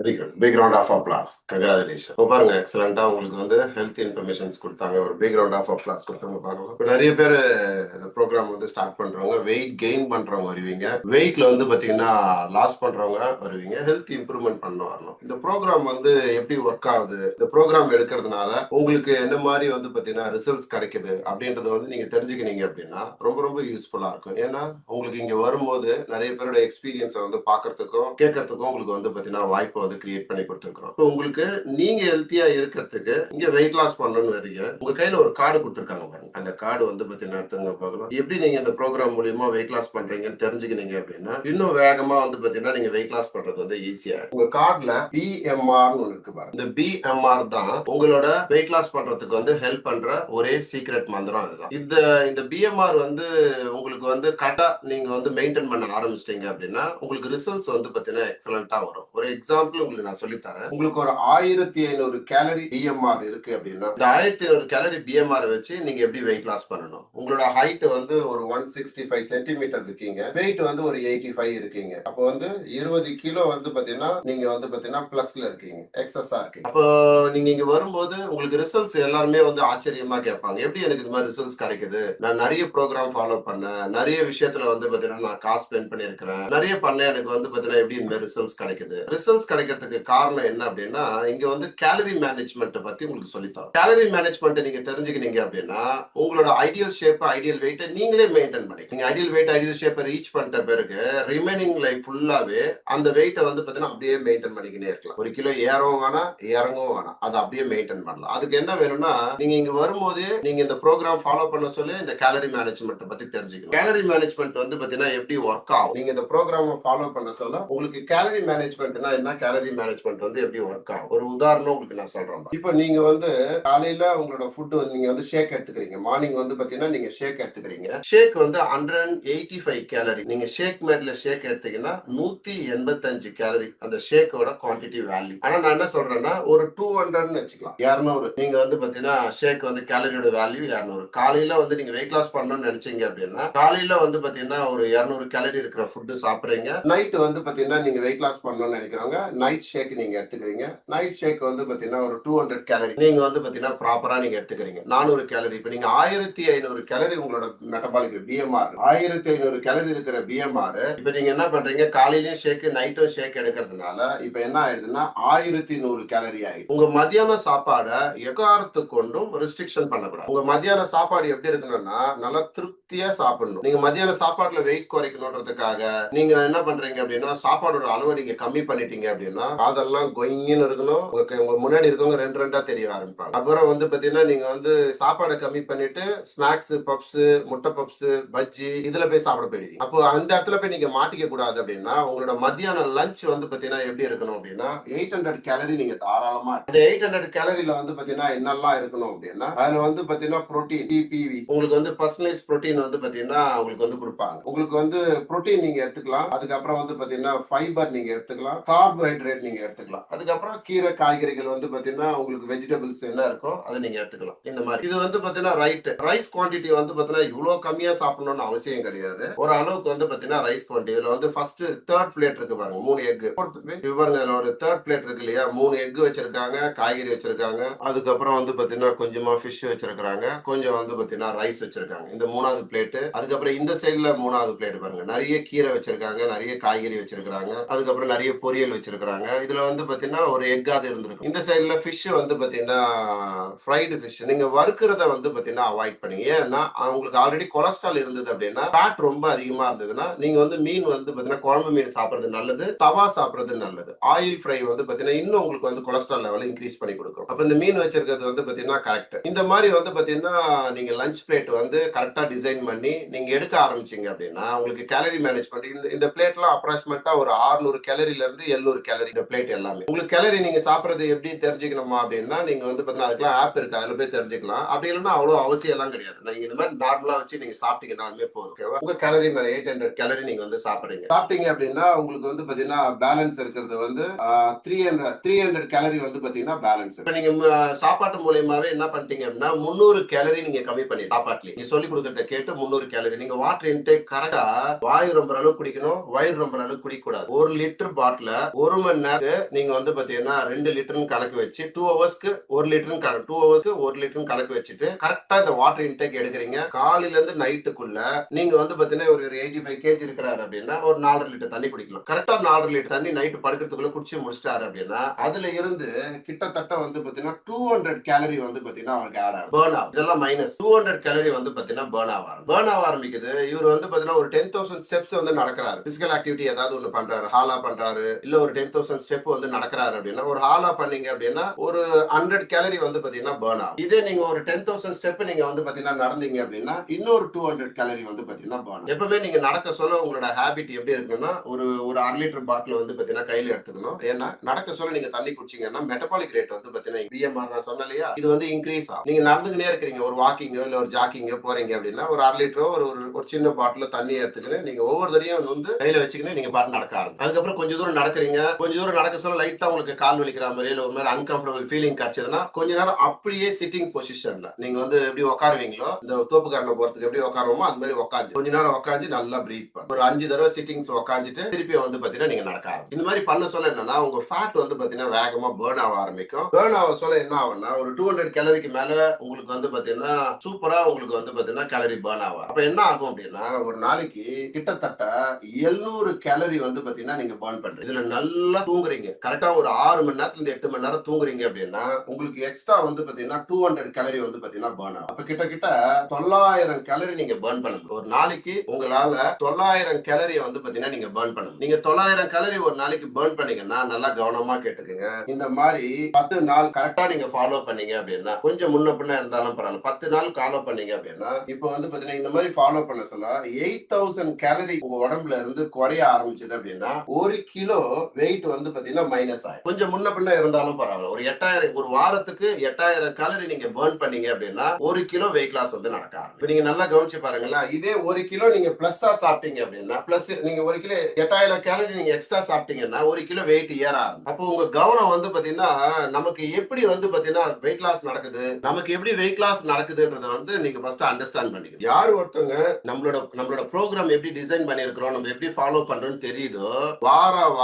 Very good. Big round of applause. Congratulation. இப்போ பாருங்க எக்ஸலண்டா உங்களுக்கு வந்து ஹெல்த் இன்ஃபர்மேஷன்ஸ் கொடுத்தாங்க. ஒரு பிக் ரவுண்ட் ஆஃப் அப்ளாஸ் கொடுத்தாங்க பார்க்கலாம். இப்போ நிறைய பேர் இந்த ப்ரோக்ராம் வந்து ஸ்டார்ட் பண்றவங்க, வெயிட் கெயின் பண்றவங்க வருவீங்க, வெயிட்ல வந்து பாத்தீங்கன்னா லாஸ் பண்றவங்க வருவீங்க, ஹெல்த் இம்ப்ரூவ்மெண்ட் பண்ண வரணும். இந்த ப்ரோக்ராம் வந்து எப்படி ஒர்க் ஆகுது, இந்த ப்ரோக்ராம் எடுக்கிறதுனால உங்களுக்கு என்ன மாதிரி வந்து பாத்தீங்கன்னா ரிசல்ட்ஸ் கிடைக்குது அப்படின்றத வந்து நீங்க தெரிஞ்சுக்கினீங்க அப்படின்னா ரொம்ப ரொம்ப யூஸ்ஃபுல்லா இருக்கும். ஏன்னா உங்களுக்கு இங்க வரும்போது நிறைய பேரோட எக்ஸ்பீரியன்ஸை வந்து பாக்குறதுக்கும் கேட்கறதுக்கும் உங்களுக்கு வந்து பாத்தீங்கன்னா வாய்ப்பு வந்து கிரியேட் பண்ணி கொடுத்துருக்கோம். இப்போ உங்களுக்கு நீங்க ஹெல்த்தியா இருக்கிறதுக்கு இங்க வெயிட் லாஸ் பண்ணணும்னு வரீங்க, உங்க கையில ஒரு கார்டு கொடுத்துருக்காங்க பாருங்க. அந்த கார்டு வந்து பாத்தீங்கன்னா எடுத்துங்க பார்க்கலாம். எப்படி நீங்க இந்த ப்ரோக்ராம் மூலியமா வெயிட் லாஸ் பண்றீங்கன்னு தெரிஞ்சுக்கினீங்க அப்படின்னா இன்னும் வேகமா வந்து பாத்தீங்கன்னா நீங்க வெயிட் லாஸ் பண்றது வந்து ஈஸியா இருக்கும். உங்க கார்டுல பிஎம்ஆர் ஒன்று இருக்கு பாருங்க. இந்த பிஎம்ஆர் தான் உங்களோட வெயிட் லாஸ் பண்றதுக்கு வந்து ஹெல்ப் பண்ற ஒரே சீக்ரெட் மந்திரம் இதுதான். இந்த பிஎம்ஆர் வந்து உங்களுக்கு வந்து கரெக்டா நீங்க வந்து மெயின்டைன் பண்ண ஆரம்பிச்சிட்டீங்க அப்படின்னா உங்களுக்கு ரிசல்ட்ஸ் வந்து பாத்தீங்கன்னா எக்ஸலண்டா வரும். ஒரு எக்ஸாம்பிள் உங்களுக்கு நான் சொல்லி தரேன். உங்களுக்கு ஒரு 1500 கேலரி பிஎம்ஆர் இருக்கு அப்படின்னா இந்த 1500 கேலரி பிஎம்ஆர் வச்சு நீங்க எப்படி வெயிட் லாஸ் பண்ணணும். உங்களோட ஹைட் வந்து ஒரு 165 சென்டிமீட்டர் இருக்கீங்க, வெயிட் வந்து ஒரு 85 இருக்கீங்க. அப்போ வந்து 20 கிலோ வந்து பாத்தீங்கன்னா நீங்க வந்து பாத்தீங்கன்னா பிளஸ்ல இருக்கீங்க, எக்ஸஸா இருக்கீங்க. அப்போ நீங்க இங்க வரும்போது உங்களுக்கு ரிசல்ட்ஸ் எல்லாருமே வந்து ஆச்சரியமா கேட்பாங்க, எப்படி எனக்கு இது மாதிரி ரிசல்ட்ஸ் கிடைக்குது, நான் நிறைய ப்ரோக்ராம் ஃபாலோ பண்ணேன், நிறைய விஷயத்துல வந்து பாத்தீங்கன்னா நான் காசு ஸ்பெண்ட் பண்ணிருக்கிறேன், நிறைய பண்ண எனக்கு வந்து பாத்தீங்கன்னா எப்படி இந்த ரிசல்ட்ஸ் கிடைக்குது. ரிசல்ட்ஸ் கிடைக்கிறதுக்கு காரணம் என்ன அப்படின்னா இங்க வந்து கேலரி மேனேஜ்மெண்ட் பத்தி உங்களுக்கு சொல்லித்தரோம். கேலரி மேனேஜ்மெண்ட் நீங்க தெரிஞ்சுக்கினீங்க அப்படின்னா உங்களோட ஐடியல் ஷேப் ஐடியல் வெயிட் நீங்களே மெயின்டைன் பண்ணி நீங்க ஐடியல் வெயிட் ஐடியல் ஷேப்பை ரீச் பண்ணிட்ட பிறகு ரிமைனிங் லைஃப் ஃபுல்லாவே அந்த வெயிட்டை வந்து பாத்தீங்கன்னா அப்படியே மெயின்டைன் பண்ணிக்கினே இருக்கலாம். ஒரு கிலோ ஏறவும் வேணாம் இறங்கவும் வேணாம், அதை அப்படியே மெயின்டைன் பண்ணலாம். அதுக்கு என்ன வேணும்னா நீங்க இங்க வரும்போது நீங்க இந்த ப்ரோக்ராம் ஃபாலோ பண்ண சொல்லி இந்த கேலரி மேனேஜ்மெண்ட் பத்தி தெரிஞ்சுக்கணும். கேலரி மேனேஜ்மெண்ட் வந்து பாத்தீங்கன்னா எப்படி ஒர்க் ஆகும், நீங்க இந்த ப்ரோக்ராம் ஃபாலோ பண்ண சொல்ல உங்களுக்கு கேலரி மேனேஜ்மெண்ட்னா என்ன, கேலரி மேனேஜ்மெண்ட் வந்து எப்படி ஒர்க் ஆகும் ஒரு உதாரணம் உங்களுக்கு நான் சொல்றேன். இப்போ நீங்க வந்து காலையில உங்களோட ஃபுட் வந்து நீங்க வந்து ஷேக் எடுத்துக்கிறீங்க, மார்னிங் வந்து பாத்தீங்கன்னா நீங்க ஷேக் எடுத்துக்கிறீங்க, ஷேக் வந்து 185 கேலரி. நீங்க ஷேக் மேட்ல ஷேக் எடுத்தீங்கன்னா 185 கேலரி அந்த ஷேக்கோட குவான்டிட்டி வேல்யூ. ஆனா நான் என்ன சொல்றேன்னா ஒரு 200 வச்சுக்கலாம், 200. நீங்க வந்து பாத்தீங்கன்னா ஷேக் வந்து கேலரியோட வேல்யூ 200. காலையில வந்து நீங்க வெயிட் லாஸ் பண்ணணும்னு நினைச்சீங்க அப்படின்னா காலையில வந்து பாத்தீங்கன்னா ஒரு 200 கேலரி இருக்கிற ஃபுட் சாப்பிடுறீங்க. நைட் வந்து பாத்தீங்கன்னா நீங்க வெயிட் லாஸ் பண்ணணும்னு நினைக்கிறவங்க நைட் ஷேக் நீங்க எடுத்துக்கிறீங்க. நைட் ஷேக் வந்து பாத்தீங்கன்னா ஒரு 200 கேலரி நீங்க வந்து பாத்தீங்கன்னா ப்ராப்பரா நீங்க எடுத்துக்கிறீங்க. 400 கேலரி. இப்ப நீங்க 1500 கேலரி உங்களோட மெட்டபாலிக் பிஎம்ஆர் 1500 கேலரி இருக்கிற பிஎம்ஆர் இப்ப நீங்க என்ன பண்றீங்க, காலையிலயும் ஷேக் நைட்டும் ஷேக் எடுக்கிறதுனால இப்ப என்ன ஆயிடுதுன்னா 1100 கேலரி ஆயிடுது. உங்க மத்தியான சாப்பாடை எக்காரத்து கொண்டும் ரெஸ்ட்ரிக்ஷன் பண்ணக்கூடாது. உங்க மத்தியான சாப்பாடு எப்படி இருக்கணும்னா நல்லா திருப்தியா சாப்பிடணும். நீங்க மத்தியான சாப்பாட்டுல வெயிட் குறைக்கணும்ன்றதுக்காக நீங்க என்ன பண்றீங்க அப்படின்னா சாப்பாடோட அளவை நீங்க கம்மி பண்ணிட்டீங்க அப்படின்னா அதெல்லாம் கொயின்னு இருக்கணும். உங்க முன்னாடி இருக்கவங்க ரெண்டு ரெண்டா தெரிய ஆரம்பிப்பாங்க. அப்புறம் வந்து பாத்தீங்கன்னா நீங்க வந்து சாப்பாடை கம்மி பண்ணிட்டு ஸ்நாக்ஸ், பப்ஸ், முட்டை பப்ஸ், பஜ்ஜி இதுல போய் சாப்பிட போயிடுவீங்க. அப்போ அந்த இடத்துல போய் நீங்க மாட்டிக்க கூடாது அப்படின்னா உங்களோட மத்தியான லஞ்ச் வந்து பாத்தீங்கன்னா எப்படி இருக்கணும் அப்படின்னா 800 கேலரி நீங்க தாராளமா இந்த 800 கேலரியில வந்து பாத்தீங்கன்னா என்னெல்லாம் இருக்கணும் அப்படின்னா அதுல வந்து பாத்தீங்கன்னா புரோட்டீன், டிபிவி, உங்களுக்கு வந்து பர்சனலைஸ் புரோட்டீன் வந்து பாத்தீங்கன்னா உங்களுக்கு வந்து கொடுப்பாங்க. உங்களுக்கு வந்து புரோட்டீன் நீங்க எடுத்துக்கலாம், அதுக்கப்புறம் வந்து பாத்தீங்கன்னா ஃபைபர் நீங்க எடுத்துக்கலாம், கார்போஹைட்ரேட் நீங்க எடுத்துக்கலாம், அதுக்கப்புறம் கீரை காய்கறிகள் வந்து பாத்தீங்கன்னா உங்களுக்கு வெஜிடபிள்ஸ் என்ன இருக்கோ அதை நீங்க எடுத்துக்கலாம். இந்த மாதிரி இது வந்து பாத்தீங்கன்னா ரைஸ் குவான்டிட்டி வந்து பாத்தீங்கன்னா இவ்வளவு கம்மியா சாப்பிடணும்னு அவசியம் கிடையாது. ஒரு அளவுக்கு வந்து பாத்தீங்கன்னா ரைஸ் குவான்டிட்டி இதுல வந்து ஃபர்ஸ்ட் தேர்ட் பிளேட் இருக்கு பாருங்க, 3 எக் பாருங்க. இதுல ஒரு தேர்ட் பிளேட் இருக்கு இல்லையா, 3 எக் வச்சிருக்காங்க, காய்கறி வச்சிருக்காங்க, அதுக்கப்புறம் வந்து பாத்தீங்கன்னா கொஞ்சமா ஃபிஷ் வச்சிருக்காங்க, கொஞ்சம் வந்து பாத்தீங்கன்னா ரைஸ் வச்சிருக்காங்க. இந்த மூணாவது பிளேட். அதுக்கப்புறம் இந்த சைடுல மூணாவது பிளேட் பாருங்க, நிறைய கீரை வச்சிருக்காங்க, நிறைய காய்கறி வச்சிருக்காங்க, அதுக்கப்புறம் நிறைய பொரியல் வச்சிருக்காங்க. இதுல வந்து பாத்தீங்கன்னா ஒரு எக்காவது இருந்திருக்கும். இந்த சைடுல ஃபிஷ் வந்து பாத்தீங்கன்னா ஃப்ரைடு ஃபிஷ். நீங்க வறுக்கிறத வந்து பாத்தீங்கன்னா அவாய்ட் பண்ணுங்க. ஏன்னா உங்களுக்கு ஆல்ரெடி கொலஸ்ட்ரால் இருந்தது அப்படின்னா ஃபேட் ரொம்ப அதிகமா இருந்ததுன்னா நீங்க வந்து மீன் வந்து பாத்தீங்கன்னா குழம்பு மீன் சாப்பிடுறது நல்லது, தவா சாப்பிடுறது நல்லது. ஆயில் ஃப்ரை வந்து பாத்தீங்கன்னா இன்னும் உங்களுக்கு வந்து கொலஸ்ட்ரால் லெவல் இன்க்ரீஸ் பண்ணி கொடுக்கும். அப்ப இந்த மீன் வச்சிருக்கிறது வந்து பாத்தீங்கன்னா கரெக்ட். இந்த மாதிரி வந்து பாத்தீங்கன்னா நீங்க லஞ்ச் பிளேட் வந்து கரெக்டா டிசைன் பண்ணி நீங்க எடுக்க ஆரம்பிச்சீங்க அப்படின்னா உங்களுக்கு கேலரி மேனேஜ்மெண்ட் இந்த பிளேட்லாம் அப்ராக்சிமேட்டா ஒரு 600 கேலரில இருந்து 700 கேலரி இந்த பிளேட் எல்லாமே. உங்களுக்கு கேலரி நீங்க சாப்பிடுறது எப்படி தெரிஞ்சுக்கணுமா அப்படின்னா நீங்க வந்து பாத்தீங்கன்னா அதுக்கெல்லாம் ஆப் இருக்கு, அதுல போய் தெரிஞ்சுக்கலாம். அப்படி இல்லைன்னா அவ்வளவு அவசியம் எல்லாம் கிடையாது. நீங்க இந்த மாதிரி நார்மலா வச்சு நீங்க சாப்பிட்டீங்கன்னாலுமே போதும். ஓகேவா? உங்க கேலரி 800 கேலரி நீங்க வந்து சாப்பிட்டீங்க அப்படின்னா உங்களுக்கு வந்து பாத்தீங்கன்னா பேலன்ஸ் இருக்கிறது வந்து 300 கேலரி வந்து பாத்தீங்கன்னா பேலன்ஸ். இப்ப நீங்க சாப்பாட்டு மூலியமாவே என்ன பண்ணிட்டீங்க அப்படின்னா 300 கேலரி நீங்க கம்மி பண்ணி சாப்பாட்டுல நீங்க சொல்லி கொடுக்கறத கேட்டு 300 கேலரி நீங்க வாட்டர் இன்டேக் கரெக்டா வாயு ரொம்ப அளவுக்கு குடிக்கணும், வயிறு ரொம்ப அளவுக்கு குடிக்க கூடாது. 1 லிட்டர் பாட்டில 1 மணி நேரம் நீங்க வந்து பாத்தீங்கன்னா 2 லிட்டர்னு கணக்கு வச்சு 2 ஹவர்ஸ்க்கு 1 லிட்டர்னு 2 ஹவர்ஸ்க்கு 1 லிட்டர்னு கணக்கு வச்சுட்டு கரெக்டா இந்த வாட்டர் இன்டேக் எடுக்கிறீங்க. காலையில இருந்து நைட்டுக்குள்ள நீங்க வந்து பாத்தீங்கன்னா ஒரு 85 கேஜி இருக்கிறாரு அப்படின்னா ஒரு 4.5 லிட்டர் தண்ணி குடிக்கலாம். கரெக்டா 4.5 லிட்டர் தண்ணி நைட்டு படுக்கிறதுக்குள்ள குடிச்சு முடிச்சிட்டாரு அப்படின்னா அதுல இருந்து கிட்டத்தட்ட வந்து பாத்தீங்கன்னா 200 கேலரி வந்து பாத்தீங்கன்னா அவருக்கு ஆட் ஆகும், பர்ன் ஆகும். இதெல்லாம் மைனஸ். 200 கேலரி வந்து பாத்தீங்கன்னா பர்ன் ஆக ஆரம்பிக்குது. இவர் வந்து பாத்தீங்கன்னா ஒரு 10,000 ஸ்டெப்ஸ் வந்து நடக்கிறாரு. பிசிக்கல் ஆக்டிவிட்டி ஏதாவது ஒண்ணு பண்றாரு, ஹாலா பண்றாரு, இல்ல ஒரு 10,000 ஸ்டெப் வந்து நடக்கிறாரு அப்படின்னா ஒரு ஹாலா பண்ணீங்க அப்படின்னா ஒரு 100 கேலரி வந்து பாத்தீங்கன்னா பர்ன் ஆகும். இதே நீங்க ஒரு 10,000 ஸ்டெப் நீங்க வந்து பாத்தீங்கன்னா நடந்தீங்க அப்படின்னா இன்னொரு 200 கேலரி வந்து பாத்தீங்கன்னா பர்ன். எப்பவுமே நீங்க நடக்க சொல்ல உங்களோட ஹாபிட் எப்படி இருக்குன்னா ஒரு ஒரு 1/2 லிட்டர் பாட்டில் வந்து பாத்தீங்கன்னா கையில எடுத்துக்கணும். ஏன்னா நடக்க சொல்ல நீங்க தண்ணி குடிச்சீங்கன்னா மெட்டபாலிக் ரேட் வந்து பாத்தீங்கன்னா பிஎம்ஆர் நான் சொன்னேன் இல்லையா, இது வந்து இன்க்ரீஸ் ஆகும். நீங்க நடந்துகிட்டே இருக்கிறீங்க, ஒரு வாக்கிங்கோ இல்ல ஒரு ஜாக்கிங்கோ போறீங்க அப்படின்னா ஒரு 1/2 லிட்டரோ ஒரு சின்ன பாட்டில தண்ணி எடுத்துக்கிட்டு நீங்க ஒவ்வொரு தடையும் வந்து கையில வச்சுக்கிட்டு நீங்க பாட்டு நடக்க ஆரம்பிச்சு. அதுக்கப்புறம் கொஞ்ச தூரம் நடக்கிறீங்க, கொஞ்ச தூரம் நடக்க சொல்ல லைட்டா உங்களுக்கு கால் வலிக்கிற மாதிரி இல்ல ஒரு மாதிரி அன்கம்ஃபர்டபுள் ஃபீலிங் கிடைச்சதுன்னா கொஞ்ச நேரம் அப்படியே சிட்டிங் பொசிஷன்ல நீங்க வந்து எப்படி உட்காருவீங்களோ இந்த தோப்புக்காரனை போறதுக்கு எப்படி உட்காருவோமோ அந்த மாதிரி உட்காந்து கொஞ்ச நேரம் உட்காந்து நல்லா பிரீத் பண்ணு. ஒரு 5 தடவை சிட்டிங்ஸ் உட்காந்துட்டு திருப்பி வந்து பாத்தீங்கன்னா நீங்க நடக்க ஆரம்பிச்சு. இந்த மாதிரி பண்ண சொல்ல என்னன்னா உங்க ஃபேட் வந்து பாத்தீங்கன்னா வேகமா பர்ன் ஆக ஆரம்பிக்கும். பர்ன் ஆக சொல்ல என்ன ஆகும்னா ஒரு 200 கேலரிக்கு மேல உங்களுக்கு வந்து பாத்தீங்கன்னா சூப்பரா உங்களுக்கு வந்து பாத்தீங்கன்னா கேலரி பர்ன் ஆகும். அப்ப என்ன ஆகும் அப்படின்னா ஒரு நாளைக்கு கிட்டத்தட்ட 700 கேலரி வந்து பாத்தீங்கன்னா நீங்க பர்ன் பண்றீங்க. இதுல நல்லா தூங்குறீங்க, கரெக்டா ஒரு 6 மணி நேரத்துல இருந்து 8 மணி நேரம் தூங்குறீங்க அப்படின்னா உங்களுக்கு எக்ஸ்ட்ரா வந்து பாத்தீங்கன்னா 200 கேலரி வந்து பாத்தீங்கன்னா பர்ன் ஆகும். அப்ப கிட்ட 900 கேலரி நீங்க பர்ன் பண்ணணும். ஒரு நாளைக்கு உங்களால 900 கேலரியை வந்து பாத்தீங்கன்னா நீங்க பர்ன் பண்ணணும். நீங்க 900 கேலரி ஒரு நாளைக்கு பர்ன் பண்ணீங்கன்னா நல்லா கவனமா கேட்டுக்கங்க. இந்த மாதிரி 10 நாள் கரெக்டா நீங்க ஃபாலோ பண்ணீங்க அப்படின்னா கொஞ்சம் முன்ன பின்ன இருந்தாலும் பரவாயில்ல, 10 நாள் ஃபாலோ பண்ணீங்க அப்படின்னா இப்போ வந்து பாத்தீங்கன்னா இந்த மாதிரி ஃபாலோ பண்ண சொல்ல 8000 கேலரி உங்க உடம்புல இருந்து குறைய ஆரம்பிச்சது அப்படின்னா 1 கிலோ வெயிட் வந்து பாத்தீங்கன்னா மைனஸ் ஆகும். கொஞ்சம் முன்ன பின்ன இருந்தாலும் பரவாயில்ல, ஒரு 8000 ஒரு வாரத்துக்கு 8000 கேலரி நீங்க பர்ன் பண்ணீங்க அப்படின்னா 1 கிலோ வெயிட் லாஸ் வந்து நடக்க ஆரம்பிக்கும். நீங்க நல்லா கவனிச்சு பாருங்களேன். இதே 1 கிலோ நீங்க பிளஸ்ஸா சாப்பிட்டீங்க அப்படின்னா பிளஸ் நீங்க 1 கிலோ 8000 கேலரி நீங்க எக்ஸ்ட்ரா சாப்பிட்டீங்கன்னா 1 கிலோ வெயிட் ஏற ஆரம்பிக்கும். அப்போ உங்க கவனம் வந்து பாத்தீங்கன்னா நமக்கு எப்படி வந்து பாத்தீங்கன்னா வெயிட் லாஸ் நடக்குது, நமக்கு எப்படி வெயிட் லாஸ் நடக்குதுன்றத வந்து நீங்க ஃபர்ஸ்ட் அண்டர்ஸ்டாண்ட் பண்ணிக்கணும். யார் ஒருத்தவங்க நம்மளோட ப்ரோக்ராம் எப்படி டிசைன் பண்ணியிருக்கிறோம், நம்ம எப்படி ஃபாலோ பண்றோம்னு தெரியுதோ வாரம்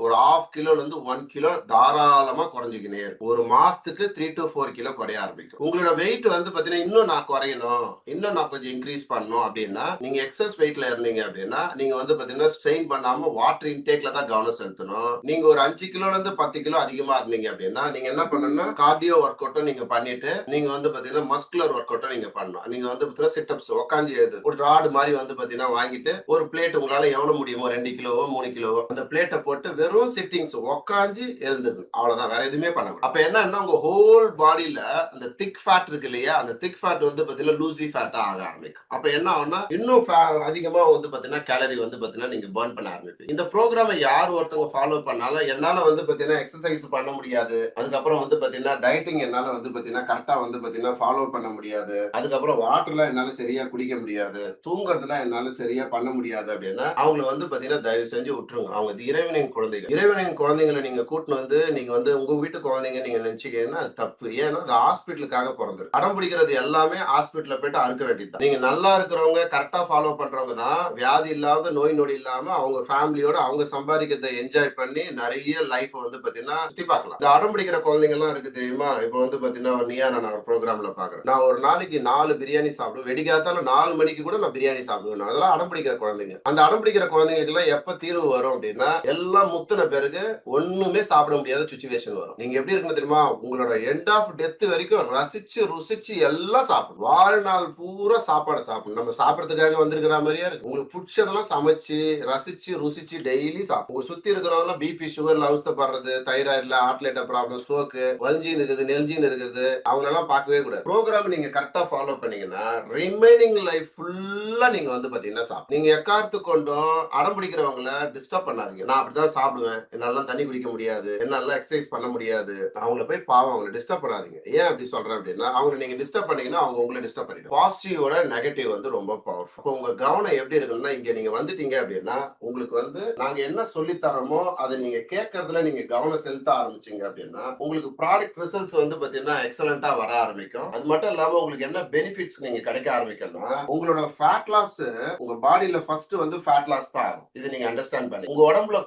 ஒரு 1/2 கிலோல இருந்து 1 கிலோ தாராளமா குறைஞ்சிக்கினே இருக்கும். ஒரு மாசத்துக்கு 3 to 4 கிலோ குறைய ஆரம்பிக்கும். உங்களோட வெயிட் வந்து பாத்தீங்கன்னா இன்னும் நான் குறையணும், இன்னும் நான் கொஞ்சம் இன்க்ரீஸ் பண்ணணும் அப்படின்னா நீங்க எக்ஸஸ் வெயிட்ல இருந்தீங்க அப்படின்னா நீங்க வந்து பாத்தீங்கன்னா ஸ்ட்ரெயின் பண்ணாம வாட்டர் இன்டேக்ல தான் கவனம் செலுத்தணும். நீங்க ஒரு 5 கிலோல இருந்து 10 கிலோ அதிகமா இருந்தீங்க அப்படின்னா நீங்க என்ன பண்ணணும்னா கார்டியோ ஒர்க் அவுட்டும் நீங்க பண்ணிட்டு நீங்க வந்து பாத்தீங்கன்னா மஸ்குலர் ஒர்க் அவுட்டும் நீங்க பண்ணணும். நீங்க வந்து பாத்தீங்கன்னா சிட்டப்ஸ் உட்காந்து எழுது ஒரு ராடு மாதிரி வந்து பாத்தீங்கன்னா வாங்கிட்டு ஒரு பிளேட் உங்களால எவ்வளவு முடியுமோ 2 கிலோவோ 3 கிலோவோ அந்த பிளேட்டை போட்டு வெறும் சிட்டிங்ஸ் உட்காந்து எழுதுங்க. அவ்வளவுதான், வேற எதுவுமே பண்ணணும். அப்ப என்னன்னா உங்க ஹோல் பாடியில அந்த திக் ஃபேட் இருக்கு இல்லையா, அந்த திக் ஃபேட் வந்து பாத்தீங்கன்னா லூசி ஃபேட்டா ஆக ஆரம்பிக்கும். அப்ப என்ன ஆகும்னா இன்னும் அதிகமா வந்து பாத்தீங்கன்னா கேலரி வந்து பாத்தீங்கன்னா நீங்க பர்ன் பண்ண ஆரம்பிப்பீங்க. இந்த ப்ரோக்ராமை யார் ஒருத்தவங்க ஃபாலோ பண்ணாலும் என்னால வந்து பாத்தீங்கன்னா எக்ஸசைஸ் பண்ண முடியாது, அதுக்கப்புறம் வந்து பாத்தீங்கன்னா டயட்டிங் என்னால வந்து பாத்தீங்கன்னா கரெக்டா வந்து பாத்தீங்கன்னா ஃபாலோ பண்ண முடியாது, அதுக்கப்புறம் வாட்டர்லாம் என்னால சரியா குடிக்க முடியாது, தூங்குறதுலாம் என்னால சரியா பண்ண முடியாது அப்படின்னா அவங்கள வந்து பாத்தீங்கன்னா தயவு செஞ்சு விட்டுருங்க. அவங்க இறைவனின் குழந்தைகள். இறைவனின் குழந்தைகளை நீங்க கூட்டின்னு வந்து நீங்க வந்து உங்க வீட்டு குழந்தைங்க நீங்க நினைச்சீங்கன்னா அது தப்பு. ஏன்னா அது ஹாஸ்பிட்டலுக்காக பிறந்தது. அடம் பிடிக்கிறது எல்லாமே ஹாஸ்பிட்டல்ல போயிட்டு அறுக்க வேண்டியது. நீங்க நல்லா இருக்கிறவங்க கரெக்டா ஃபாலோ பண்றவங்க தான் வியாதி இல்லாத நோய் நொடி இல்லாம அவங்க ஃபேமிலியோட அவங்க சம்பாதிக்கிறதை என்ஜாய் பண்ணி நிறைய லைஃப் வந்து பாத்தீங்கன்னா சுத்தி பார்க்கலாம். இந்த அடம் பிடிக்கிற குழந்தைங்க எல்லாம் இருக்கு தெரியுமா, இப்ப வந்து பாத்தீங்கன்னா நீயா நான் ஒரு ப்ரோக்ராம்ல பாக்குறேன், நான் ஒரு நாளைக்கு 4 பிரியாணி சாப்பிடுவேன், வெடிக்காத்தால 4 மணிக்கு கூட நான் பிரியாணி சாப்பிடுவேன். அதெல்லாம் அடம் பிடிக்கிற குழந்தைங்க. அந்த அடம் பிடிக்கிற குழந்தைங்களுக்கு எல்லாம் எப்ப தீர்வு வரும் அப்படின்னா எல்லாம் முத்துன பிறகு ஒண்ணுமே சாப்பிட முடியாத சுச்சுவேஷன் வரும். நீங்க எப்படி இருக்கணும் தெரியுமா, உங்களோட எண்ட் ஆஃப் டெத் வரைக்கும் ரசிச்சு ருசிச்சு எல்லாம் சாப்பிடும். வாழ்நாள் பூரா சாப்பாடு சாப்பிடும். நம்ம சாப்பிடறதுக்காக வந்திருக்கிற மாதிரியே இருக்கு. உங்களுக்கு பிடிச்சதெல்லாம் சமைச்சு ரசிச்சு ருசிச்சு டெய்லி சாப்பிடும். உங்க சுத்தி இருக்கிறவங்க பிபி சுகர்ல அவஸ்தப்படுறது, தைராய்டுல ஹார்ட்லேட்ட ப்ராப்ளம், ஸ்ட்ரோக், வல்ஜின் இருக்குது, நெல்ஜின் இருக்குது, அவங்களெல்லாம் பார்க்கவே கூடாது. ப்ரோக்ராம் நீங்க கரெக்டா ஃபாலோ பண்ணீங்கன்னா ரிமைனிங் லைஃப் ஃபுல்லா நீங்க வந்து பாத்தீங்கன்னா சாப்பிடும். நீங்க எக்காரத்து கொண்டும் அடம் பிடிக்கிறவங்கள டிஸ்டர்ப் பண்ணாதீங்க. நான் அப்படிதான் சாப்பிடுவேன், என்னால தண்ணி குடிக்க முடியாது, என்னால எக்ஸசைஸ் பண்ண முடியாது, அவங்கள போய் பாவம் அவங்களை டிஸ்டர்ப் பண்ணாதீங்க. ஏன் அப்படி சொல்றேன் அப்படின்னா அவங்களை நீங்க டிஸ்டர்ப் பண்ணீங்கன்னா அவங்க உங்களை டிஸ்டர்ப் பண்ணிடும். பாசிட்டிவோட நெகட்டிவ் வந்து ரொம்ப பவர்ஃபுல். அப்போ உங்க கவனம் எப்படி இருக்குன்னா இங்க நீங்க வந்துட்டீங்க அப்படின்னா உங்களுக்கு வந்து நாங்க என்ன சொல்லி தரோமோ அதை நீங்க கேட்கறதுல நீங்க கவனம் செலுத்த ஆரம்பிச்சீங்க அப்படின்னா உங்களுக்கு ப்ராடக்ட் ரிசல்ட்ஸ் வந்து பாத்தீங்கன்னா எக்ஸலண்டா வர ஆரம்பிக்கும். அது மட்டும் இல்லாம உங்களுக்கு என்ன பெனிஃபிட்ஸ் நீங்க கிடைக்க ஆரம்பிக்கும்னா உங்களோட ஃபேட் லாஸ் உங்க பாடியில ஃபர்ஸ்ட் வந்து ஃபேட் லாஸ் தான் ஆகும். இது நீங்க அண்டர்ஸ்டாண்ட் பண்ணி உங்க உடம்புல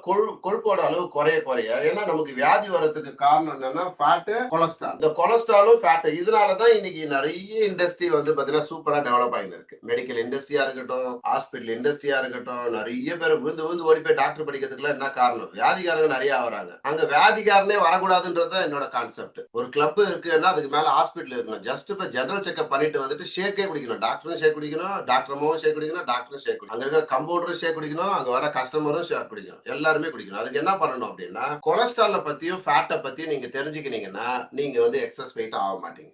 கொழுப்பு கொழுப்போட அளவு குறைய ஏன்னா நமக்கு வியாதி வரதுக்கு காரணம் என்னன்னா ஃபேட், கொலஸ்ட்ரால். இந்த கொலஸ்ட்ராலும் ஃபேட், இதனாலதான் இன்னைக்கு நிறைய இண்டஸ்ட்ரி வந்து பாத்தீங்கன்னா சூப்பரா டெவலப் ஆகிட்டு இருக்கு. மெடிக்கல் இண்டஸ்ட்ரியா இருக்கட்டும், ஹாஸ்பிட்டல் இண்டஸ்ட்ரியா இருக்கட்டும், நிறைய பேர் விழுந்து விழுந்து ஓடி போய் டாக்டர் படிக்கிறதுக்குலாம் என்ன காரணம்? வியாதிகாரங்க நிறைய வராங்க. அங்க வியாதிகாரனே வரக்கூடாதுன்றது என்னோட கான்செப்ட். ஒரு கிளப் இருக்குன்னா அதுக்கு மேல ஹாஸ்பிட்டல் இருக்கணும். ஜஸ்ட் இப்ப ஜெனரல் செக்அப் பண்ணிட்டு வந்துட்டு ஷேக்கே குடிக்கணும். டாக்டரும் ஷேக் குடிக்கணும், டாக்டர் அம்மாவும் ஷேக் குடிக்கணும், டாக்டரும் ஷேக் குடிக்கணும், அங்க இருக்கிற கம்பவுண்டரும் ஷேக் குடிக்கணும், அங்க வர கஸ்டமரும் ஷேக் குடிக்கணும், எல்லாருமே குடிக்கணும். அதுக்கு என்ன பண்ணணும் அப்படின்னா கொலஸ்ட்ரால பத்தியும் ஃபேட்டை பத்தியும் நீங்க தெரிஞ்சுக்கினீங்கன்னா நீங்க வந்து எக்ஸஸ் வெயிட் ஆக மாட்டீங்க.